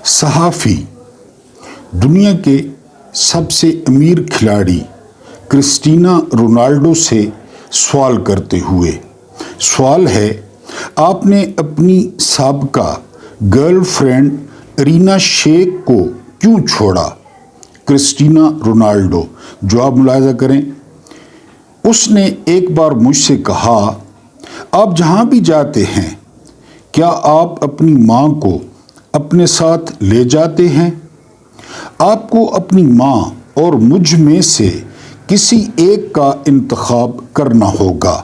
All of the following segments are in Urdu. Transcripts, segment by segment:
صحافی دنیا کے سب سے امیر کھلاڑی کرسٹینا رونالڈو سے سوال کرتے ہوئے، سوال ہے آپ نے اپنی سابقہ گرل فرینڈ ارینا شیک کو کیوں چھوڑا؟ کرسٹینا رونالڈو جواب ملاحظہ کریں۔ اس نے ایک بار مجھ سے کہا، آپ جہاں بھی جاتے ہیں کیا آپ اپنی ماں کو اپنے ساتھ لے جاتے ہیں؟ آپ کو اپنی ماں اور مجھ میں سے کسی ایک کا انتخاب کرنا ہوگا۔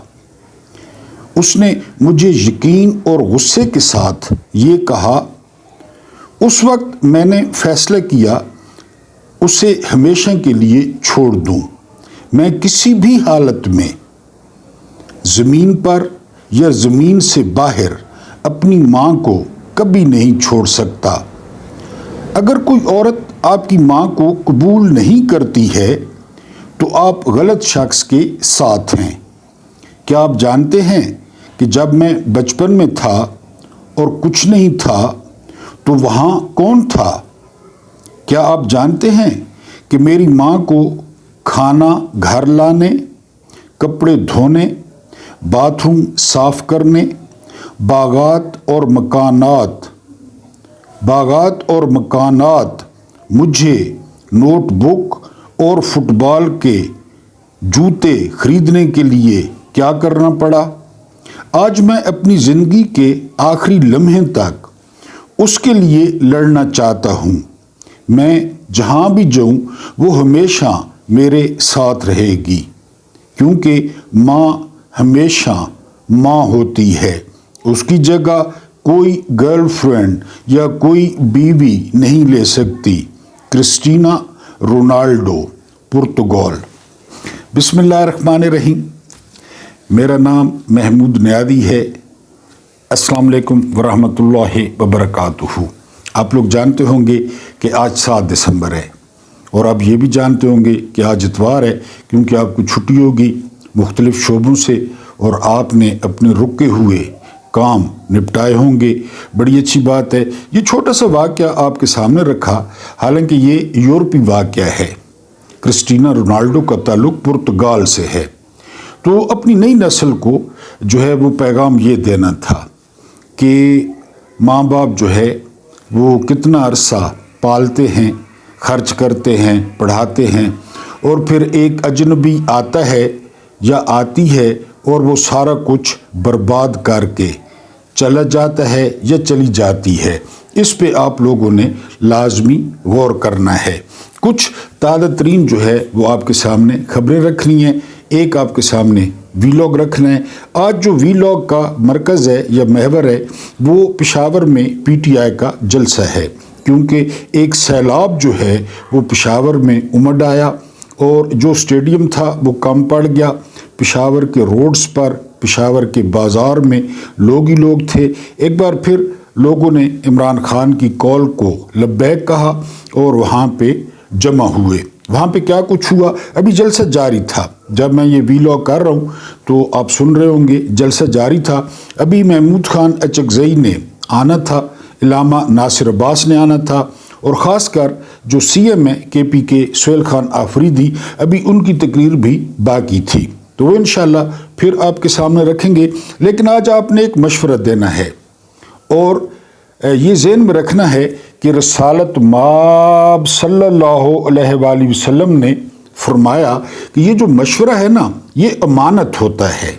اس نے مجھے یقین اور غصے کے ساتھ یہ کہا۔ اس وقت میں نے فیصلہ کیا اسے ہمیشہ کے لیے چھوڑ دوں۔ میں کسی بھی حالت میں زمین پر یا زمین سے باہر اپنی ماں کو کبھی نہیں چھوڑ سکتا۔ اگر کوئی عورت آپ کی ماں کو قبول نہیں کرتی ہے تو آپ غلط شخص کے ساتھ ہیں۔ کیا آپ جانتے ہیں کہ جب میں بچپن میں تھا اور کچھ نہیں تھا تو وہاں کون تھا؟ کیا آپ جانتے ہیں کہ میری ماں کو کھانا گھر لانے، کپڑے دھونے، باتھ روم صاف کرنے، باغات اور مکانات، مجھے نوٹ بک اور فٹ بال کے جوتے خریدنے کے لیے کیا کرنا پڑا؟ آج میں اپنی زندگی کے آخری لمحے تک اس کے لیے لڑنا چاہتا ہوں۔ میں جہاں بھی جاؤں وہ ہمیشہ میرے ساتھ رہے گی، کیونکہ ماں ہمیشہ ماں ہوتی ہے۔ اس کی جگہ کوئی گرل فرینڈ یا کوئی بیوی نہیں لے سکتی۔ Christina Ronaldo, Portugal. بسم اللہ الرحمن الرحیم۔ میرا نام محمود نیادی ہے۔ السلام علیکم ورحمۃ اللہ وبرکاتہ۔ آپ لوگ جانتے ہوں گے کہ آج 7 دسمبر ہے، اور آپ یہ بھی جانتے ہوں گے کہ آج اتوار ہے، کیونکہ آپ کو چھٹی ہوگی مختلف شعبوں سے اور آپ نے اپنے رکے ہوئے کام نپٹائے ہوں گے۔ بڑی اچھی بات ہے۔ یہ چھوٹا سا واقعہ آپ کے سامنے رکھا، حالانکہ یہ یورپی واقعہ ہے۔ کرسٹینا رونالڈو کا تعلق پرتگال سے ہے۔ تو اپنی نئی نسل کو جو ہے وہ پیغام یہ دینا تھا کہ ماں باپ جو ہے وہ کتنا عرصہ پالتے ہیں، خرچ کرتے ہیں، پڑھاتے ہیں، اور پھر ایک اجنبی آتا ہے یا آتی ہے اور وہ سارا کچھ برباد کر کے چلا جاتا ہے یا چلی جاتی ہے۔ اس پہ آپ لوگوں نے لازمی غور کرنا ہے۔ کچھ تازہ ترین جو ہے وہ آپ کے سامنے خبریں رکھنی ہیں، ایک آپ کے سامنے ویلاگ رکھنا ہے۔ آج جو ویلاگ کا مرکز ہے یا محور ہے وہ پشاور میں پی ٹی آئی کا جلسہ ہے، کیونکہ ایک سیلاب جو ہے وہ پشاور میں امڈ آیا اور جو اسٹیڈیم تھا وہ کم پڑ گیا۔ پشاور کے روڈز پر، پشاور کے بازار میں لوگ ہی لوگ تھے۔ ایک بار پھر لوگوں نے عمران خان کی کال کو لبیک کہا اور وہاں پہ جمع ہوئے۔ وہاں پہ کیا کچھ ہوا؟ ابھی جلسہ جاری تھا۔ جب میں یہ ویلاگ کر رہا ہوں تو آپ سن رہے ہوں گے جلسہ جاری تھا۔ ابھی محمود خان اچکزئی نے آنا تھا، علامہ ناصر عباس نے آنا تھا، اور خاص کر جو سی ایم ہے کے پی کے سہیل خان آفریدی، ابھی ان کی تقریر بھی باقی تھی، تو وہ انشاءاللہ پھر آپ کے سامنے رکھیں گے۔ لیکن آج آپ نے ایک مشورہ دینا ہے اور یہ ذہن میں رکھنا ہے کہ رسالت مآب صلی اللہ علیہ وآلہ وسلم نے فرمایا کہ یہ جو مشورہ ہے نا یہ امانت ہوتا ہے،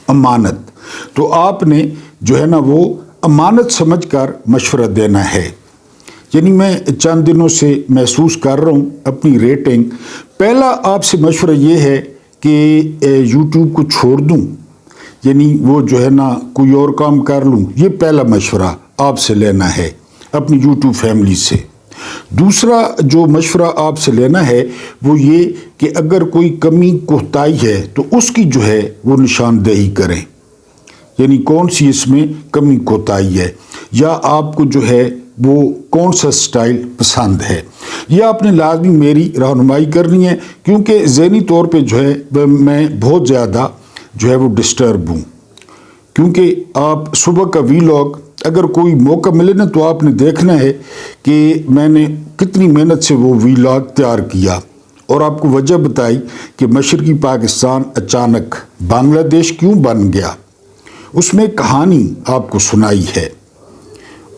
امانت۔ تو آپ نے جو ہے نا وہ امانت سمجھ کر مشورہ دینا ہے۔ یعنی میں چند دنوں سے محسوس کر رہا ہوں اپنی ریٹنگ۔ پہلا آپ سے مشورہ یہ ہے کہ یوٹیوب کو چھوڑ دوں، یعنی وہ جو ہے نا کوئی اور کام کر لوں۔ یہ پہلا مشورہ آپ سے لینا ہے اپنی یوٹیوب فیملی سے۔ دوسرا جو مشورہ آپ سے لینا ہے وہ یہ کہ اگر کوئی کمی کوتاہی ہے تو اس کی جو ہے وہ نشاندہی کریں، یعنی کون سی اس میں کمی کوتاہی ہے، یا آپ کو جو ہے وہ کون سا سٹائل پسند ہے، یہ آپ نے لازمی میری رہنمائی کرنی ہے، کیونکہ ذہنی طور پہ جو ہے میں بہت زیادہ جو ہے وہ ڈسٹرب ہوں، کیونکہ آپ صبح کا ویلاگ اگر کوئی موقع ملے نا تو آپ نے دیکھنا ہے کہ میں نے کتنی محنت سے وہ ویلاگ تیار کیا اور آپ کو وجہ بتائی کہ مشرقی پاکستان اچانک بنگلہ دیش کیوں بن گیا. اس میں کہانی آپ کو سنائی ہے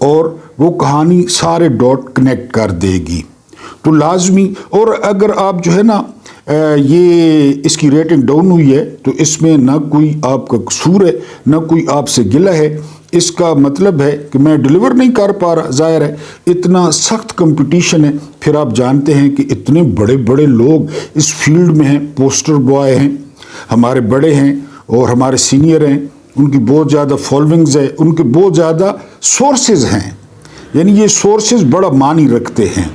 اور وہ کہانی سارے ڈاٹ کنیکٹ کر دے گی. تو لازمی، اور اگر آپ جو ہے نا یہ اس کی ریٹنگ ڈاؤن ہوئی ہے تو اس میں نہ کوئی آپ کا قصور ہے نہ کوئی آپ سے گلہ ہے. اس کا مطلب ہے کہ میں ڈیلیور نہیں کر پا رہا. ظاہر ہے اتنا سخت کمپٹیشن ہے. پھر آپ جانتے ہیں کہ اتنے بڑے بڑے لوگ اس فیلڈ میں ہیں، پوسٹر بوائے ہیں، ہمارے بڑے ہیں اور ہمارے سینئر ہیں، ان کی بہت زیادہ فالوئنگز ہے، ان کے بہت زیادہ سورسز ہیں. یعنی یہ سورسز بڑا معنی رکھتے ہیں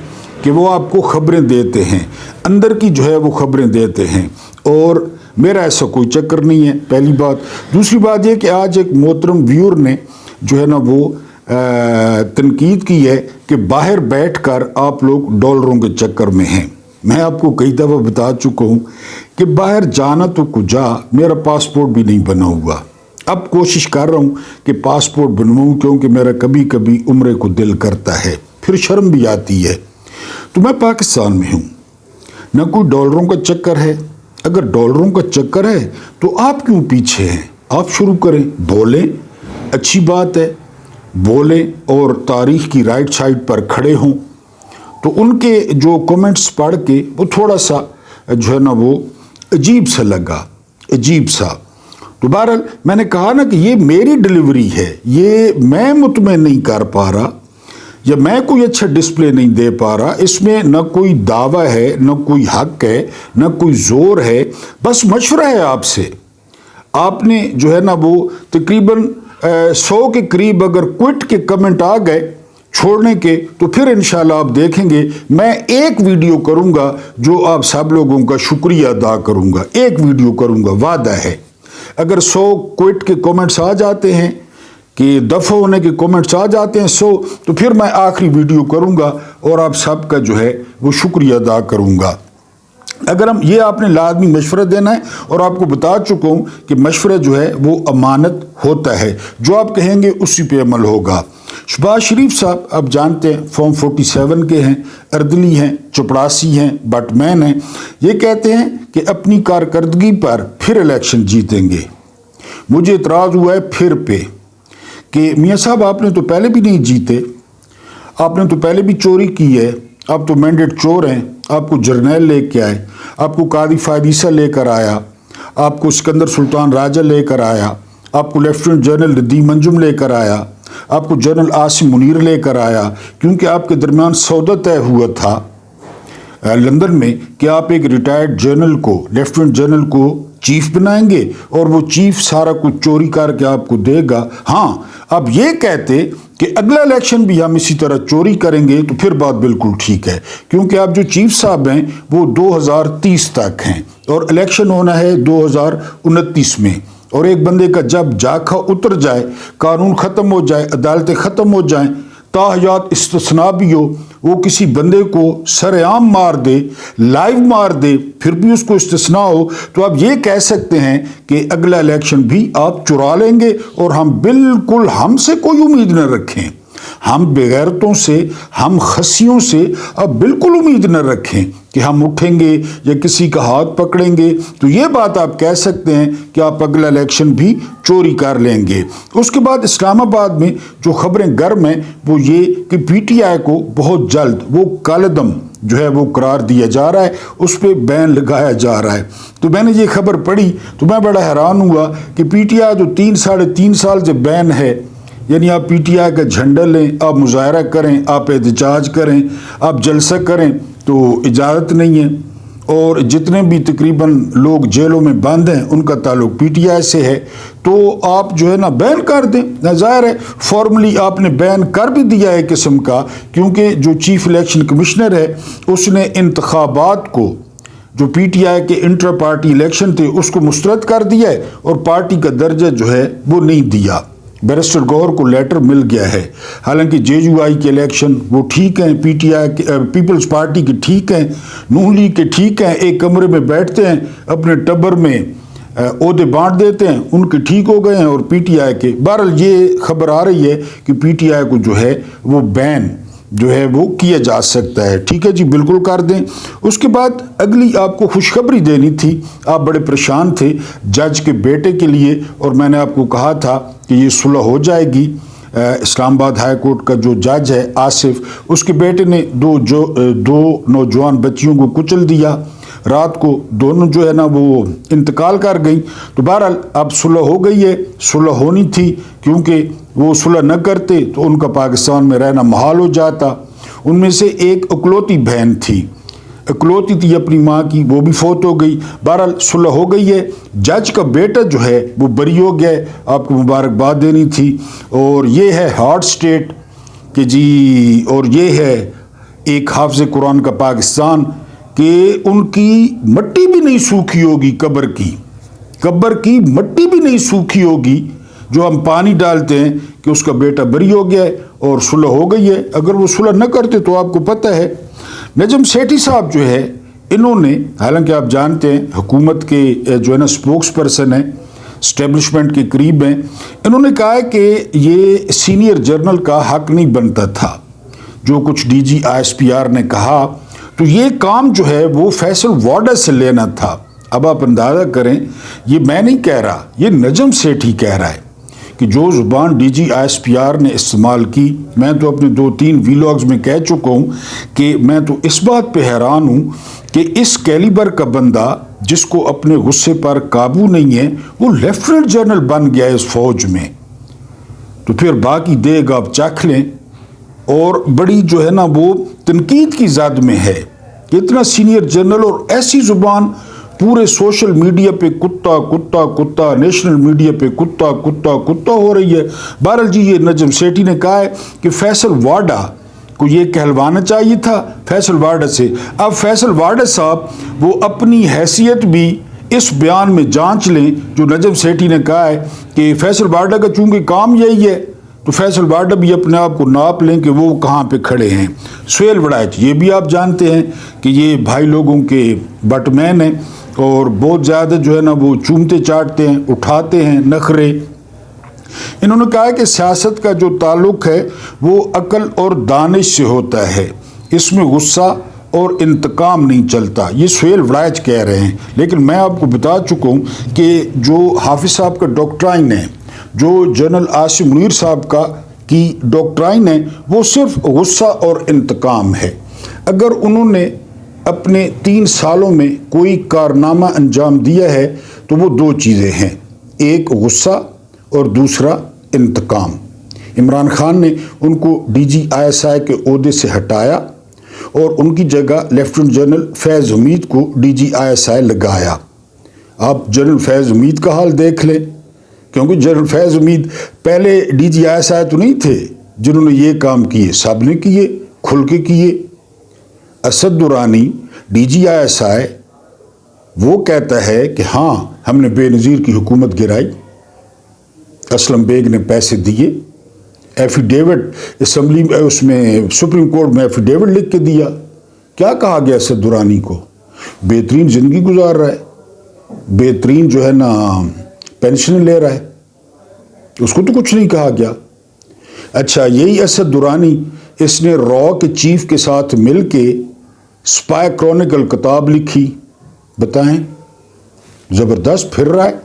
کہ وہ آپ کو خبریں دیتے ہیں، اندر کی جو ہے وہ خبریں دیتے ہیں. اور میرا ایسا کوئی چکر نہیں ہے، پہلی بات. دوسری بات یہ کہ آج ایک محترم ویور نے جو ہے نا وہ تنقید کی ہے کہ باہر بیٹھ کر آپ لوگ ڈالروں کے چکر میں ہیں. میں آپ کو کئی دفعہ بتا چکا ہوں کہ باہر جانا تو کجا، میرا پاسپورٹ بھی نہیں بنا ہوا. اب کوشش کر رہا ہوں کہ پاسپورٹ بنواؤں، کیونکہ میرا کبھی کبھی عمرے کو دل کرتا ہے، پھر شرم بھی آتی ہے. تو میں پاکستان میں ہوں، نہ کوئی ڈالروں کا چکر ہے. اگر ڈالروں کا چکر ہے تو آپ کیوں پیچھے ہیں؟ آپ شروع کریں، بولیں، اچھی بات ہے، بولیں اور تاریخ کی رائٹ سائڈ پر کھڑے ہوں. تو ان کے جو کومنٹس پڑھ کے وہ تھوڑا سا جو ہے نا وہ عجیب سا لگا، عجیب سا. تو بہرحال میں نے کہا نا کہ یہ میری ڈیلیوری ہے، یہ میں مطمئن نہیں کر پا رہا یا میں کوئی اچھا ڈسپلے نہیں دے پا رہا. اس میں نہ کوئی دعویٰ ہے، نہ کوئی حق ہے، نہ کوئی زور ہے، بس مشورہ ہے آپ سے. آپ نے جو ہے نا وہ تقریباً 100 کے قریب اگر کوئٹ کے کمنٹ آ گئے چھوڑنے کے، تو پھر انشاءاللہ آپ دیکھیں گے میں ایک ویڈیو کروں گا جو آپ سب لوگوں کا شکریہ ادا کروں گا. ایک ویڈیو کروں گا، وعدہ ہے. اگر 100 کوئٹ کے کومنٹس آ جاتے ہیں، کہ دفع ہونے کے کومنٹس آ جاتے ہیں 100، تو پھر میں آخری ویڈیو کروں گا اور آپ سب کا جو ہے وہ شکریہ ادا کروں گا. اگر ہم یہ آپ نے لازمی مشورہ دینا ہے، اور آپ کو بتا چکا ہوں کہ مشورہ جو ہے وہ امانت ہوتا ہے، جو آپ کہیں گے اسی پہ عمل ہوگا. شہباز شریف صاحب آپ جانتے ہیں فارم 47 کے ہیں، اردلی ہیں، چپڑاسی ہیں، بٹ مین ہیں. یہ کہتے ہیں کہ اپنی کارکردگی پر پھر الیکشن جیتیں گے. مجھے اعتراض ہوا ہے پھر پہ کہ میاں صاحب آپ نے تو پہلے بھی نہیں جیتے، آپ نے تو پہلے بھی چوری کی ہے، آپ تو مینڈیٹ چور ہیں. آپ کو جرنیل لے کے آئے، آپ کو قاضی فائدیسہ لے کر آیا، آپ کو سکندر سلطان راجہ لے کر آیا، آپ کو لیفٹیننٹ جنرل ندیم انجم لے کر آیا، آپ کو جنرل عاصم منیر لے کر آیا، کیونکہ آپ کے درمیان سودا طے ہوا تھا لندن میں کہ آپ ایک ریٹائرڈ جنرل کو، لیفٹیننٹ جنرل کو چیف بنائیں گے اور وہ چیف سارا کچھ چوری کر کے آپ کو دے گا. ہاں، اب یہ کہتے کہ اگلا الیکشن بھی ہم اسی طرح چوری کریں گے تو پھر بات بالکل ٹھیک ہے، کیونکہ آپ جو چیف صاحب ہیں وہ 2030 تک ہیں اور الیکشن ہونا ہے 2029 میں. اور ایک بندے کا جب جاکھا اتر جائے، قانون ختم ہو جائے، عدالتیں ختم ہو جائیں، تاحیات استثناء بھی ہو، وہ کسی بندے کو سر عام مار دے، لائیو مار دے، پھر بھی اس کو استثناء ہو، تو آپ یہ کہہ سکتے ہیں کہ اگلا الیکشن بھی آپ چرا لیں گے اور ہم بالکل، ہم سے کوئی امید نہ رکھیں، ہم بغیرتوں سے، ہم خسیوں سے اب بالکل امید نہ رکھیں کہ ہم اٹھیں گے یا کسی کا ہاتھ پکڑیں گے. تو یہ بات آپ کہہ سکتے ہیں کہ آپ اگلا الیکشن بھی چوری کر لیں گے. اس کے بعد اسلام آباد میں جو خبریں گرم ہیں وہ یہ کہ پی ٹی آئی کو بہت جلد وہ کالعدم جو ہے وہ قرار دیا جا رہا ہے، اس پہ بین لگایا جا رہا ہے. تو میں نے یہ خبر پڑھی تو میں بڑا حیران ہوا کہ پی ٹی آئی جو 3-3.5 سال سے بین ہے، یعنی آپ پی ٹی آئی کا جھنڈا لیں، آپ مظاہرہ کریں، آپ احتجاج کریں، آپ جلسہ کریں تو اجازت نہیں ہے. اور جتنے بھی تقریباً لوگ جیلوں میں بند ہیں ان کا تعلق پی ٹی آئی سے ہے، تو آپ جو ہے نا بین کر دیں. ظاہر ہے فارملی آپ نے بین کر بھی دیا ہے قسم کا، کیونکہ جو چیف الیکشن کمشنر ہے اس نے انتخابات کو، جو پی ٹی آئی کے انٹر پارٹی الیکشن تھے، اس کو مسترد کر دیا ہے اور پارٹی کا درجہ جو ہے وہ نہیں دیا. بیرسٹر گوہر کو لیٹر مل گیا ہے. حالانکہ جے یو آئی کے الیکشن وہ ٹھیک ہیں، پی ٹی آئی کے پیپلز پارٹی کے ٹھیک ہیں، نون لیگ کے ٹھیک ہیں، ایک کمرے میں بیٹھتے ہیں اپنے ٹبر میں عہدے بانٹ دیتے ہیں، ان کے ٹھیک ہو گئے ہیں، اور پی ٹی آئی کے بہرحال یہ خبر آ رہی ہے کہ پی ٹی آئی کو جو ہے وہ بین جو ہے وہ کیا جا سکتا ہے۔ ٹھیک ہے جی، بالکل کر دیں۔ اس کے بعد اگلی آپ کو خوشخبری دینی تھی، آپ بڑے پریشان تھے جج کے بیٹے کے لیے، اور میں نے آپ کو کہا تھا کہ یہ صلح ہو جائے گی۔ اسلام آباد ہائی کورٹ کا جو جج ہے آصف، اس کے بیٹے نے دو نوجوان بچیوں کو کچل دیا، رات کو دونوں جو ہے نا وہ انتقال کر گئیں۔ تو بہرحال اب صلح ہو گئی ہے، صلح ہونی تھی، کیونکہ وہ صلح نہ کرتے تو ان کا پاکستان میں رہنا محال ہو جاتا۔ ان میں سے ایک اکلوتی بہن تھی، اکلوتی تھی اپنی ماں کی، وہ بھی فوت ہو گئی۔ بہرحال صلح ہو گئی ہے، جج کا بیٹا جو ہے وہ بری ہو گیا ہے، آپ کو مبارکباد دینی تھی۔ اور یہ ہے ہارڈ سٹیٹ کہ جی، اور یہ ہے ایک حافظ قرآن کا پاکستان کہ ان کی مٹی بھی نہیں سوکھی ہوگی، قبر کی مٹی بھی نہیں سوکھی ہوگی جو ہم پانی ڈالتے ہیں کہ اس کا بیٹا بری ہو گیا ہے اور صلح ہو گئی ہے۔ اگر وہ صلح نہ کرتے تو آپ کو پتہ ہے نجم سیٹھی صاحب جو ہے، انہوں نے، حالانکہ آپ جانتے ہیں حکومت کے جو ہے نا سپوکس پرسن ہیں، اسٹیبلشمنٹ کے قریب ہیں، انہوں نے کہا ہے کہ یہ سینئر جرنل کا حق نہیں بنتا تھا جو کچھ D G I S P R نے کہا، تو یہ کام جو ہے وہ فیصل وارڈر سے لینا تھا۔ اب آپ اندازہ کریں، یہ میں نہیں کہہ رہا، یہ نجم سیٹھی کہہ رہا ہے کہ جو زبان D G I S P R نے استعمال کی، میں تو اپنے 2-3 ویلاگز میں کہہ چکا ہوں کہ میں تو اس بات پہ حیران ہوں کہ اس کیلیبر کا بندہ جس کو اپنے غصے پر قابو نہیں ہے، وہ لیفٹیننٹ جنرل بن گیا ہے اس فوج میں۔ تو پھر باقی دیگ آپ چکھ لیں، اور بڑی جو ہے نا وہ تنقید کی زد میں ہے کہ اتنا سینئر جنرل اور ایسی زبان، پورے سوشل میڈیا پہ کتا کتا کتا، نیشنل میڈیا پہ کتا کتا کتا ہو رہی ہے۔ بہرحال جی، یہ نجم سیٹھی نے کہا ہے کہ فیصل وارڈا کو یہ کہلوانا چاہیے تھا فیصل وارڈا سے۔ اب فیصل وارڈا صاحب وہ اپنی حیثیت بھی اس بیان میں جانچ لیں جو نجم سیٹھی نے کہا ہے کہ فیصل وارڈا کا چونکہ کام یہی ہے، تو فیصل وارڈا بھی اپنے آپ کو ناپ لیں کہ وہ کہاں پہ کھڑے ہیں۔ سہیل وڑائچ، یہ بھی آپ جانتے ہیں کہ یہ بھائی لوگوں کے بٹ مین ہیں، اور بہت زیادہ جو ہے نا وہ چومتے چاٹتے ہیں، اٹھاتے ہیں نخرے۔ انہوں نے کہا کہ سیاست کا جو تعلق ہے وہ عقل اور دانش سے ہوتا ہے، اس میں غصہ اور انتقام نہیں چلتا، یہ سہیل وڑائچ کہہ رہے ہیں۔ لیکن میں آپ کو بتا چکا ہوں کہ جو حافظ صاحب کا ڈاکٹرائن ہے، جو جنرل عاصم منیر صاحب کی ڈاکٹرائن ہے، وہ صرف غصہ اور انتقام ہے۔ اگر انہوں نے اپنے 3 سالوں میں کوئی کارنامہ انجام دیا ہے تو وہ 2 چیزیں ہیں، ایک غصہ اور دوسرا انتقام۔ عمران خان نے ان کو ڈی جی آئی ایس آئی کے عہدے سے ہٹایا اور ان کی جگہ لیفٹیننٹ جنرل فیض حمید کو ڈی جی آئی ایس آئی لگایا۔ آپ جنرل فیض حمید کا حال دیکھ لیں، کیونکہ جنرل فیض حمید پہلے ڈی جی آئی ایس آئی تو نہیں تھے جنہوں نے یہ کام کیے، سب نے کیے، کھل کے کیے۔ Asad Durrani D G I S I وہ کہتا ہے کہ ہاں ہم نے بے نظیر کی حکومت گرائی، اسلم بیگ نے پیسے دیے، ایفیڈیوٹ اسمبلی اس میں سپریم کورٹ میں ایفیڈیوٹ لکھ کے دیا۔ کیا کہا گیا اسد درانی کو؟ بہترین زندگی گزار رہا ہے، بہترین جو ہے نا پینشن لے رہا ہے، اس کو تو کچھ نہیں کہا گیا۔ اچھا، یہی اسد درانی، اس نے را کے چیف کے ساتھ مل کے سپائی کرونیکل کتاب لکھی، بتائیں، زبردست پھر رہا ہے،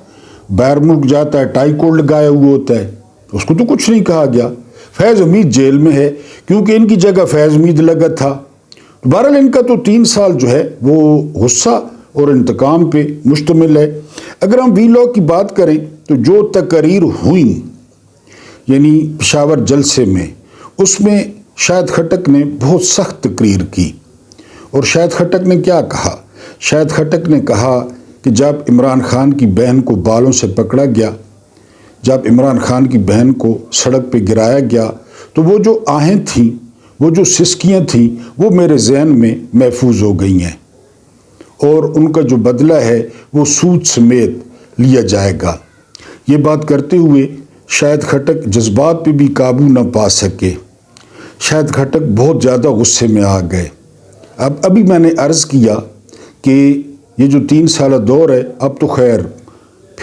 باہر ملک جاتا ہے، ٹائی کوٹ لگایا ہوا ہوتا ہے، اس کو تو کچھ نہیں کہا گیا۔ فیض حمید جیل میں ہے کیونکہ ان کی جگہ فیض حمید لگا تھا۔ بہرحال ان کا تو 3 سال جو ہے وہ غصہ اور انتقام پہ مشتمل ہے۔ اگر ہم وی لاگ کی بات کریں تو جو تقاریر ہوئیں یعنی پشاور جلسے میں، اس میں شاہد خٹک نے بہت سخت تقریر کی، اور شاہد خٹک نے کیا کہا؟ شاہد خٹک نے کہا کہ جب عمران خان کی بہن کو بالوں سے پکڑا گیا، جب عمران خان کی بہن کو سڑک پہ گرایا گیا، تو وہ جو آہیں تھیں، وہ جو سسکیاں تھیں، وہ میرے ذہن میں محفوظ ہو گئی ہیں، اور ان کا جو بدلہ ہے وہ سود سمیت لیا جائے گا۔ یہ بات کرتے ہوئے شاہد خٹک جذبات پہ بھی قابو نہ پا سکے، شاہد خٹک بہت زیادہ غصے میں آ گئے۔ ابھی میں نے عرض کیا کہ یہ جو 3 سالہ دور ہے، اب تو خیر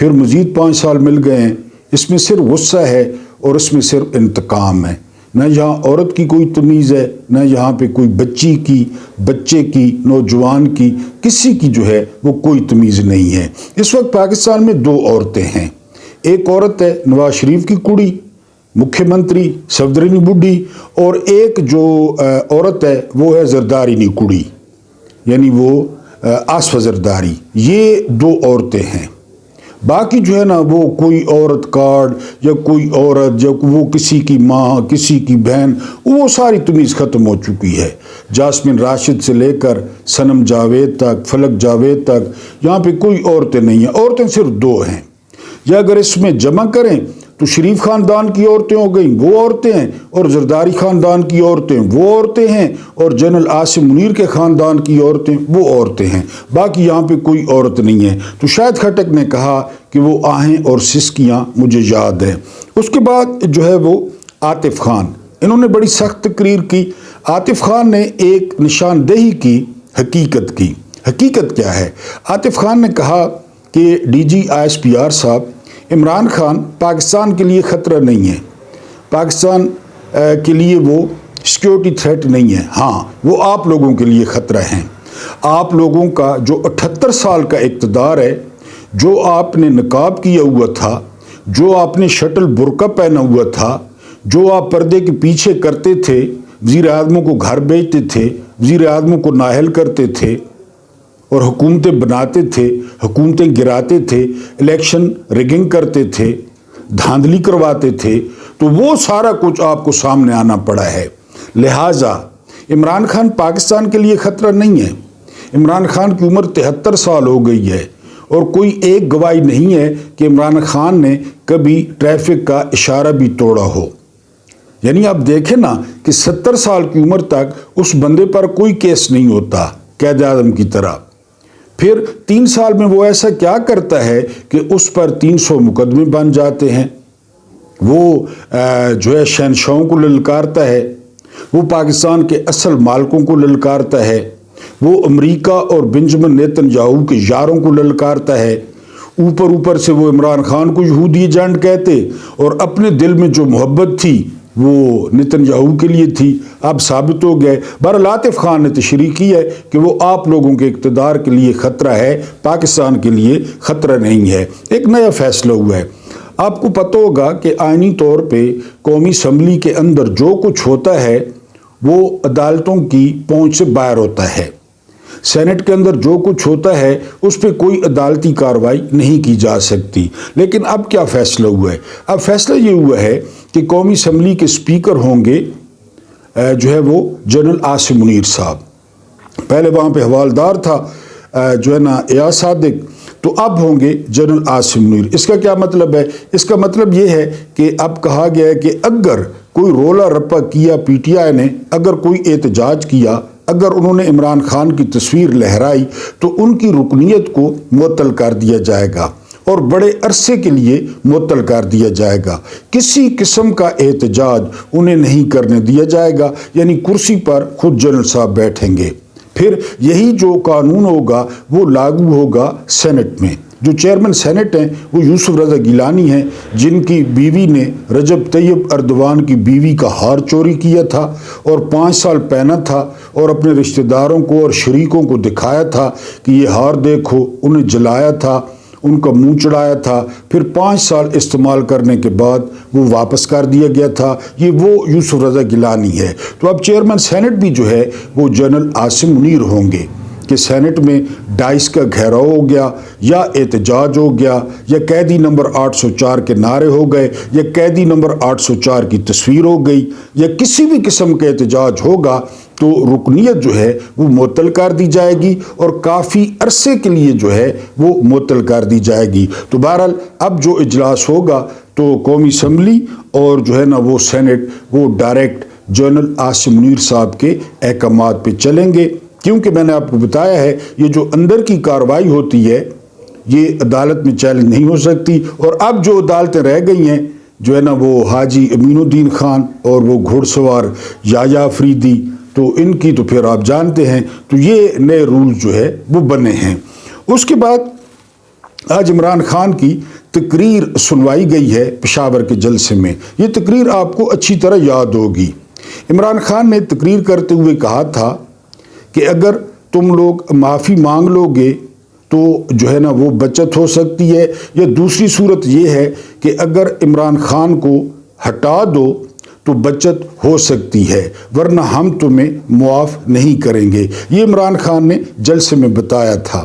پھر مزید 5 سال مل گئے ہیں۔ اس میں صرف غصہ ہے اور اس میں صرف انتقام ہے۔ نہ یہاں عورت کی کوئی تمیز ہے، نہ یہاں پہ کوئی بچی کی، بچے کی، نوجوان کی، کسی کی جو ہے وہ کوئی تمیز نہیں ہے۔ اس وقت پاکستان میں 2 عورتیں ہیں۔ ایک عورت ہے نواز شریف کی کڑی، مکھیہ منتری صفدرجنی بڈھی، اور ایک جو عورت ہے وہ ہے زرداری کڑی، یعنی وہ آصف زرداری۔ یہ 2 عورتیں ہیں۔ باقی جو ہے نا وہ کوئی عورت کارڈ یا کوئی عورت یا وہ کسی کی ماں، کسی کی بہن، وہ ساری تمیز ختم ہو چکی ہے۔ جاسمین راشد سے لے کر صنم جاوید تک، فلک جاوید تک، یہاں پہ کوئی عورتیں نہیں ہیں۔ عورتیں صرف 2 ہیں۔ یا اگر اس میں جمع کریں تو شریف خاندان کی عورتیں ہو گئیں، وہ عورتیں ہیں، اور زرداری خاندان کی عورتیں وہ عورتیں ہیں، اور جنرل عاصم منیر کے خاندان کی عورتیں وہ عورتیں ہیں۔ باقی یہاں پہ کوئی عورت نہیں ہے۔ تو شاہد خٹک نے کہا کہ وہ آہیں اور سسکیاں مجھے یاد ہیں۔ اس کے بعد جو ہے وہ عاطف خان، انہوں نے بڑی سخت تقریر کی۔ عاطف خان نے ایک نشاندہی کی حقیقت کی۔ حقیقت کیا ہے؟ عاطف خان نے کہا کہ ڈی جی ISPR صاحب، عمران خان پاکستان کے لیے خطرہ نہیں ہے، پاکستان کے لیے وہ سیکیورٹی تھریٹ نہیں ہے، ہاں وہ آپ لوگوں کے لیے خطرہ ہیں۔ آپ لوگوں کا جو 78 سال کا اقتدار ہے، جو آپ نے نقاب کیا ہوا تھا، جو آپ نے شٹل برقع پہنا ہوا تھا، جو آپ پردے کے پیچھے کرتے تھے، وزیر اعظموں کو گھر بھیجتے تھے، وزیر اعظموں کو نااہل کرتے تھے اور حکومتیں بناتے تھے، حکومتیں گراتے تھے، الیکشن ریگنگ کرتے تھے، دھاندلی کرواتے تھے، تو وہ سارا کچھ آپ کو سامنے آنا پڑا ہے۔ لہٰذا عمران خان پاکستان کے لیے خطرہ نہیں ہے۔ عمران خان کی عمر 73 سال ہو گئی ہے، اور کوئی ایک گواہی نہیں ہے کہ عمران خان نے کبھی ٹریفک کا اشارہ بھی توڑا ہو۔ یعنی آپ دیکھیں نا کہ 70 سال کی عمر تک اس بندے پر کوئی کیس نہیں ہوتا قائد اعظم کی طرح۔ پھر 3 سال میں وہ ایسا کیا کرتا ہے کہ اس پر 300 مقدمے بن جاتے ہیں۔ وہ جو ہے شہنشاہوں کو للکارتا ہے، وہ پاکستان کے اصل مالکوں کو للکارتا ہے، وہ امریکہ اور بنجمن نیتن یاہو کے یاروں کو للکارتا ہے۔ اوپر سے وہ عمران خان کو یہودی ایجنٹ کہتے، اور اپنے دل میں جو محبت تھی وہ نیتن یاہو کے لیے تھی، اب ثابت ہو گئے۔ بہرحال عاطف خان نے تشریح کی ہے کہ وہ آپ لوگوں کے اقتدار کے لیے خطرہ ہے، پاکستان کے لیے خطرہ نہیں ہے۔ ایک نیا فیصلہ ہوا ہے۔ آپ کو پتہ ہوگا کہ آئینی طور پہ قومی اسمبلی کے اندر جو کچھ ہوتا ہے وہ عدالتوں کی پہنچ سے باہر ہوتا ہے۔ سینٹ کے اندر جو کچھ ہوتا ہے اس پہ کوئی عدالتی کارروائی نہیں کی جا سکتی۔ لیکن اب کیا فیصلہ ہوا ہے؟ اب فیصلہ یہ ہوا ہے کہ قومی اسمبلی کے اسپیکر ہوں گے جو ہے وہ جنرل عاصم منیر صاحب۔ پہلے وہاں پہ حوالدار تھا جو ہے نا ایاز صادق، تو اب ہوں گے جنرل عاصم منیر۔ اس کا کیا مطلب ہے؟ اس کا مطلب یہ ہے کہ اب کہا گیا ہے کہ اگر کوئی رولا رپا کیا PTI نے، اگر کوئی احتجاج کیا، اگر انہوں نے عمران خان کی تصویر لہرائی، تو ان کی رکنیت کو معطل کر دیا جائے گا، اور بڑے عرصے کے لیے معطل کر دیا جائے گا۔ کسی قسم کا احتجاج انہیں نہیں کرنے دیا جائے گا، یعنی کرسی پر خود جنرل صاحب بیٹھیں گے۔ پھر یہی جو قانون ہوگا وہ لاگو ہوگا سینٹ میں۔ جو چیئرمین سینٹ ہیں وہ یوسف رضا گیلانی ہیں، جن کی بیوی نے رجب طیب اردوان کی بیوی کا ہار چوری کیا تھا اور 5 سال پہنا تھا، اور اپنے رشتہ داروں کو اور شریکوں کو دکھایا تھا کہ یہ ہار دیکھو، انہیں جلایا تھا، ان کا منہ چڑھایا تھا، پھر 5 سال استعمال کرنے کے بعد وہ واپس کر دیا گیا تھا۔ یہ وہ یوسف رضا گیلانی ہے۔ تو اب چیئرمین سینٹ بھی جو ہے وہ جنرل عاصم منیر ہوں گے کہ سینٹ میں ڈائس کا گھیراؤ ہو گیا، یا احتجاج ہو گیا، یا قیدی نمبر 804 کے نعرے ہو گئے، یا قیدی نمبر 804 کی تصویر ہو گئی، یا کسی بھی قسم کا احتجاج ہوگا تو رکنیت جو ہے وہ معطل کر دی جائے گی، اور کافی عرصے کے لیے جو ہے وہ معطل کر دی جائے گی۔ تو بہرحال اب جو اجلاس ہوگا تو قومی اسمبلی اور جو ہے نا وہ سینٹ وہ ڈائریکٹ جنرل عاصم منیر صاحب کے احکامات پہ چلیں گے، کیونکہ میں نے آپ کو بتایا ہے یہ جو اندر کی کارروائی ہوتی ہے یہ عدالت میں چیلنج نہیں ہو سکتی۔ اور اب جو عدالتیں رہ گئی ہیں جو ہے نا وہ حاجی امین الدین خان اور وہ گھوڑ سوار یحییٰ افریدی، تو ان کی تو پھر آپ جانتے ہیں، تو یہ نئے رول جو ہے وہ بنے ہیں۔ اس کے بعد آج عمران خان کی تقریر سنوائی گئی ہے پشاور کے جلسے میں. یہ تقریر آپ کو اچھی طرح یاد ہوگی. عمران خان نے تقریر کرتے ہوئے کہا تھا کہ اگر تم لوگ معافی مانگ لو گے تو جو ہے نا وہ بچت ہو سکتی ہے، یا دوسری صورت یہ ہے کہ اگر عمران خان کو ہٹا دو تو بچت ہو سکتی ہے، ورنہ ہم تمہیں معاف نہیں کریں گے. یہ عمران خان نے جلسے میں بتایا تھا.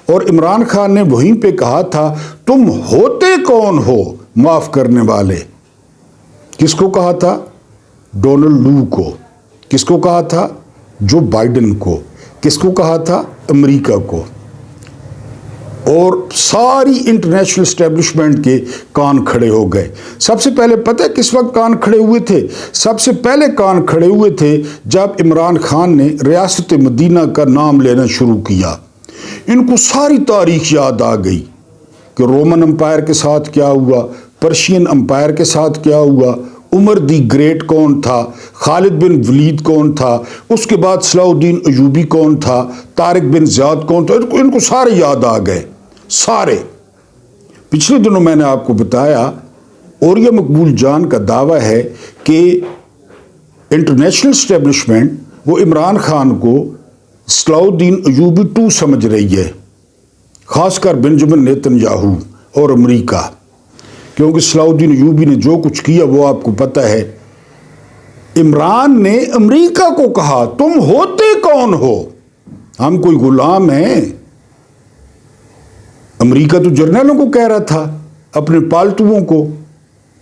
اور عمران خان نے وہیں پہ کہا تھا تم ہوتے کون ہو معاف کرنے والے. کس کو کہا تھا؟ ڈونلڈ لو کو. کس کو کہا تھا؟ جو بائیڈن کو. کس کو کہا تھا؟ امریکہ کو. اور ساری انٹرنیشنل اسٹیبلشمنٹ کے کان کھڑے ہو گئے. سب سے پہلے پتہ ہے کس وقت کان کھڑے ہوئے تھے؟ سب سے پہلے کان کھڑے ہوئے تھے جب عمران خان نے ریاست مدینہ کا نام لینا شروع کیا. ان کو ساری تاریخ یاد آ گئی کہ رومن امپائر کے ساتھ کیا ہوا، پرشین امپائر کے ساتھ کیا ہوا، عمر دی گریٹ کون تھا، خالد بن ولید کون تھا، اس کے بعد صلاح الدین ایوبی کون تھا، طارق بن زیاد کون تھا. ان کو سارے یاد آ گئے. سارے. پچھلے دنوں میں نے آپ کو بتایا اوریہ مقبول جان کا دعویٰ ہے کہ انٹرنیشنل اسٹیبلشمنٹ وہ عمران خان کو صلاح الدین ایوبی 2 سمجھ رہی ہے، خاص کر بنجمن نیتن یاہو اور امریکہ، کیونکہ صلاح الدین ایوبی نے جو کچھ کیا وہ آپ کو پتہ ہے. عمران نے امریکہ کو کہا تم ہوتے کون ہو؟ ہم کوئی غلام ہیں؟ امریکہ تو جرنیلوں کو کہہ رہا تھا، اپنے پالتوؤں کو،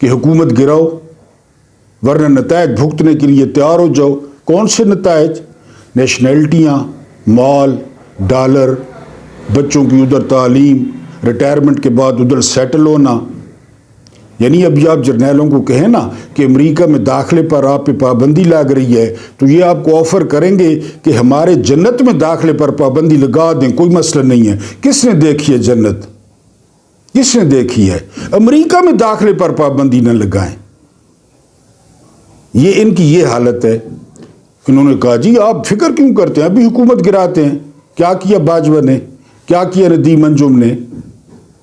کہ حکومت گراؤ ورنہ نتائج بھگتنے کے لیے تیار ہو جاؤ. کون سے نتائج؟ نیشنلٹیاں، مال، ڈالر، بچوں کی ادھر تعلیم، ریٹائرمنٹ کے بعد ادھر سیٹل ہونا. یعنی ابھی آپ جرنیلوں کو کہیں نا کہ امریکہ میں داخلے پر آپ پہ پابندی لگ رہی ہے تو یہ آپ کو آفر کریں گے کہ ہمارے جنت میں داخلے پر پابندی لگا دیں، کوئی مسئلہ نہیں ہے. کس نے دیکھی ہے جنت؟ کس نے دیکھی ہے؟ امریکہ میں داخلے پر پابندی نہ لگائیں. یہ ان کی یہ حالت ہے. انہوں نے کہا جی آپ فکر کیوں کرتے ہیں، ابھی حکومت گراتے ہیں. کیا کیا باجوہ نے؟ کیا کیا ندیم انجم نے؟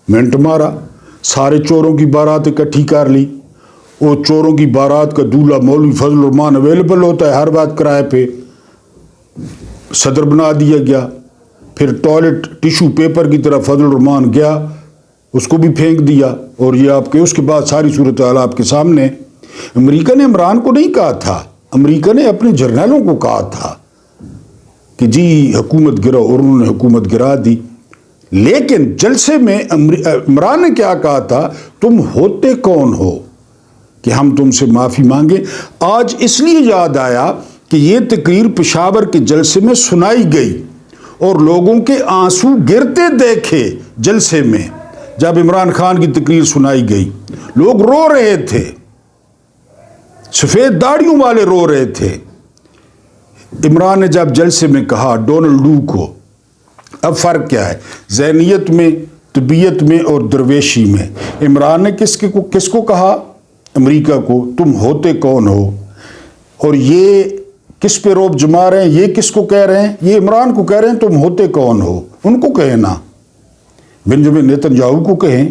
منٹ مارا، سارے چوروں کی بارات اکٹھی کر لی. وہ چوروں کی بارات کا دولہا مولوی فضل الرحمان اویلیبل ہوتا ہے ہر بات کرائے پہ، صدر بنا دیا گیا. پھر ٹوائلٹ ٹیشو پیپر کی طرح فضل الرحمان گیا، اس کو بھی پھینک دیا. اور یہ آپ کے اس کے بعد ساری صورتحال آپ کے سامنے. امریکہ نے عمران کو نہیں کہا تھا، امریکہ نے اپنے جرنیلوں کو کہا تھا کہ جی حکومت گراؤ، اور انہوں نے حکومت گرا دی. لیکن جلسے میں عمران نے کیا کہا تھا؟ تم ہوتے کون ہو کہ ہم تم سے معافی مانگیں. آج اس لیے یاد آیا کہ یہ تقریر پشاور کے جلسے میں سنائی گئی اور لوگوں کے آنسو گرتے دیکھے جلسے میں. جب عمران خان کی تقریر سنائی گئی لوگ رو رہے تھے، سفید داڑھیوں والے رو رہے تھے. عمران نے جب جلسے میں کہا ڈونلڈ لو کو، اب فرق کیا ہے ذہنیت میں، طبیعت میں اور درویشی میں. عمران نے کس کو کہا؟ امریکہ کو تم ہوتے کون ہو. اور یہ کس پہ روب جما رہے ہیں؟ یہ کس کو کہہ رہے ہیں؟ یہ عمران کو کہہ رہے ہیں تم ہوتے کون ہو. ان کو کہیں نا، بنجمن نیتن یاہو کو کہیں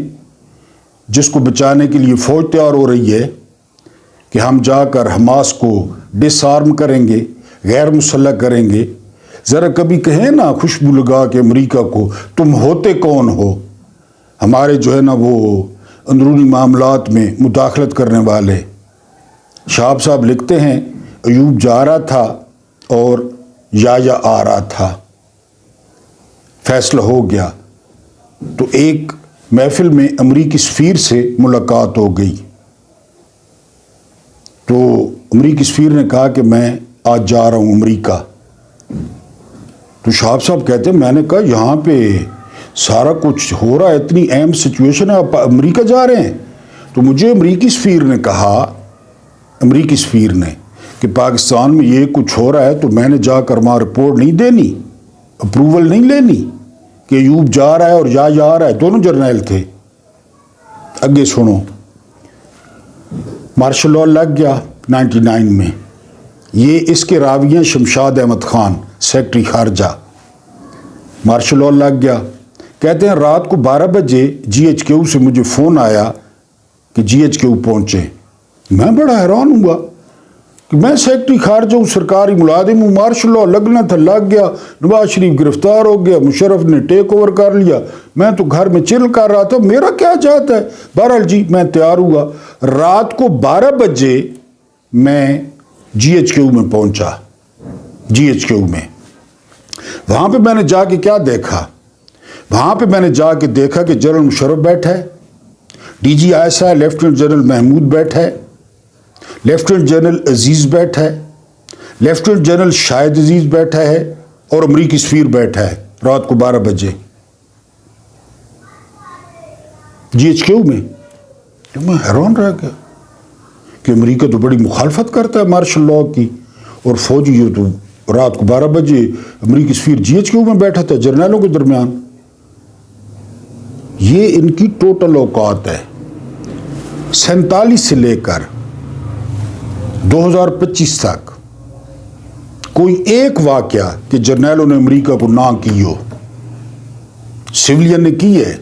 جس کو بچانے کے لیے فوج تیار ہو رہی ہے کہ ہم جا کر حماس کو ڈس آرم کریں گے، غیر مسلح کریں گے. ذرا کبھی کہیں نا خوشبو لگا کے امریکہ کو تم ہوتے کون ہو، ہمارے جو ہے نا وہ اندرونی معاملات میں مداخلت کرنے والے. شہاب صاحب لکھتے ہیں ایوب جا رہا تھا اور یا آ رہا تھا، فیصلہ ہو گیا. تو ایک محفل میں امریکی سفیر سے ملاقات ہو گئی. تو امریکی سفیر نے کہا کہ میں آج جا رہا ہوں امریکہ. تو شہاب صاحب کہتے ہیں میں نے کہا یہاں پہ سارا کچھ ہو رہا ہے، اتنی اہم سچویشن ہے، آپ امریکہ جا رہے ہیں. تو مجھے امریکی سفیر نے کہا، امریکی سفیر نے، کہ پاکستان میں یہ کچھ ہو رہا ہے تو میں نے جا کر وہاں رپورٹ نہیں دینی، اپروول نہیں لینی کہ ایوب جا رہا ہے اور یا آ رہا ہے. دونوں جرنیل تھے. آگے سنو، مارشل لاء لگ گیا 99 میں. یہ اس کے راوی ہیں شمشاد احمد خان، سیکرٹری خارجہ. مارشل لاء لگ گیا. کہتے ہیں رات کو 12 بجے GHQ سے مجھے فون آیا کہ GHQ پہنچے. میں بڑا حیران ہوا کہ میں سیکٹری خارجہ ہوں، سرکاری ملازم ہوں، مارشل لاء لگنا تھا لگ گیا، نواز شریف گرفتار ہو گیا، مشرف نے ٹیک اوور کر لیا، میں تو گھر میں چل کر رہا تھا، میرا کیا جاتا ہے. بہرحال جی میں تیار ہوا. رات کو 12 بجے میں GHQ میں پہنچا. GHQ میں وہاں پہ میں نے جا کے کیا دیکھا؟ وہاں پہ میں نے جا کے دیکھا کہ جنرل مشرف بیٹھا ہے، DG آئسا ہے، لیفٹیننٹ جنرل محمود بیٹھا ہے، لیفٹیننٹ جنرل عزیز بیٹھا ہے، لیفٹیننٹ جنرل شاہد عزیز بیٹھا ہے، اور امریکی سفیر بیٹھا ہے. رات کو 12 بجے GHQ میں. تو میں حیران رہ گیا کہ امریکہ تو بڑی مخالفت کرتا ہے مارشل لاء کی، اور فوجی جو تو رات کو 12 بجے امریکی سفیر GHQ میں بیٹھا تھا جرنیلوں کے درمیان. یہ ان کی ٹوٹل اوقات ہے. 47 سے لے کر 2025 تک کوئی ایک واقعہ کہ جرنیلوں نے امریکہ کو نہ کی ہو. سویلین نے کی ہے،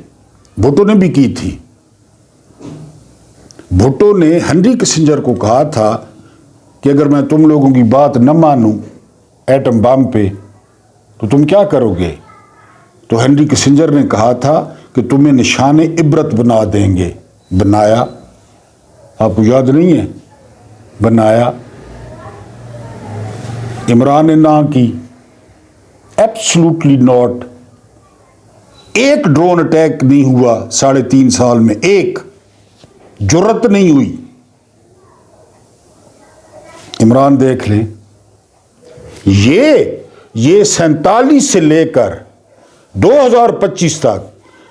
بھٹو نے بھی کی تھی. بھٹو نے ہنری کسنجر کو کہا تھا کہ اگر میں تم لوگوں کی بات نہ مانوں ایٹم بم پہ تو تم کیا کرو گے؟ تو ہنری کسنجر نے کہا تھا کہ تمہیں نشان عبرت بنا دیں گے. بنایا؟ آپ کو یاد نہیں ہے؟ بنایا. عمران نے نہ کی. Absolutely not. ایک ڈرون اٹیک نہیں ہوا 3.5 سال میں، ایک جرت نہیں ہوئی. عمران دیکھ لیں. یہ 47 سے لے کر 2025 تک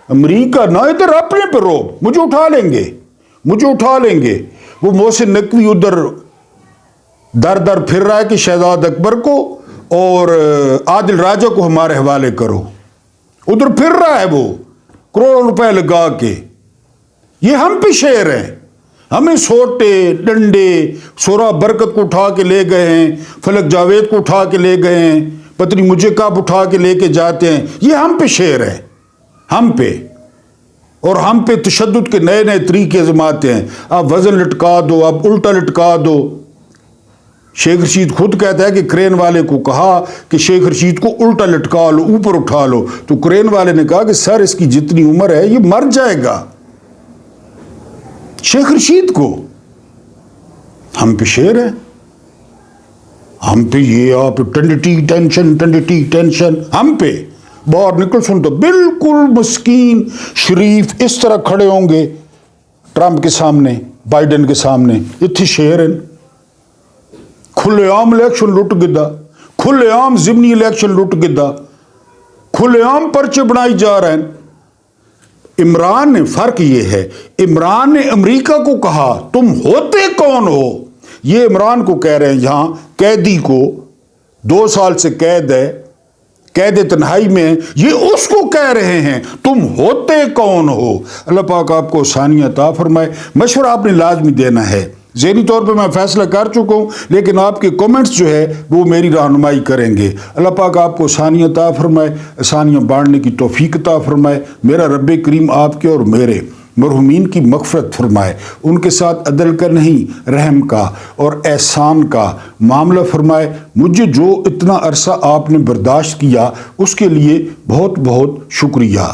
امریکہ نہ ادھر اپنے پہ روب مجھے اٹھا لیں گے. وہ محسن نقوی ادھر در پھر رہا ہے کہ شہزاد اکبر کو اور عادل راجہ کو ہمارے حوالے کرو. ادھر پھر رہا ہے وہ کروڑوں روپے لگا کے. یہ ہم پہ شیر ہیں. ہمیں سوٹے ڈنڈے سورا برکت کو اٹھا کے لے گئے ہیں، فلک جاوید کو اٹھا کے لے گئے ہیں، پتنی مجھے کب اٹھا کے لے کے جاتے ہیں. یہ ہم پہ شیر ہے، ہم پہ. اور ہم پہ تشدد کے نئے نئے طریقے آزماتے ہیں. آپ وزن لٹکا دو، آپ الٹا لٹکا دو. شیخ رشید خود کہتا ہے کہ کرین والے کو کہا کہ شیخ رشید کو الٹا لٹکا لو، اوپر اٹھا لو. تو کرین والے نے کہا کہ سر اس کی جتنی عمر ہے یہ مر جائے گا. شیخ رشید کو ہم پہ شیر ہے، ہم پہ یہ آپ ٹنڈٹی ٹینشن ہم پہ. باہر نکل سن تو بالکل مسکین شریف اس طرح کھڑے ہوں گے ٹرمپ کے سامنے، بائیڈن کے سامنے. اتنے شیر ہیں. کھلے عام الیکشن لٹ گدا، کھلے عام ضمنی الیکشن لٹ گدا، کھلے عام پرچے بنائی جا رہے ہیں. عمران نے فرق یہ ہے، عمران نے امریکہ کو کہا تم ہوتے کون ہو. یہ عمران کو کہہ رہے ہیں یہاں قیدی کو 2 سال سے قید ہے، قید تنہائی میں، یہ اس کو کہہ رہے ہیں تم ہوتے کون ہو. اللہ پاک آپ کو آسانی عطا فرمائے. مشورہ آپ نے لازمی دینا ہے. ذہنی طور پہ میں فیصلہ کر چکا ہوں، لیکن آپ کے کومنٹس جو ہے وہ میری رہنمائی کریں گے. اللہ پاک آپ کو آسانی عطا فرمائے، آسانیاں بانٹنے کی توفیق عطا فرمائے. میرا رب کریم آپ کے اور میرے مرحومین کی مغفرت فرمائے. ان کے ساتھ عدل کا نہیں رحم کا اور احسان کا معاملہ فرمائے. مجھے جو اتنا عرصہ آپ نے برداشت کیا اس کے لیے بہت بہت شکریہ.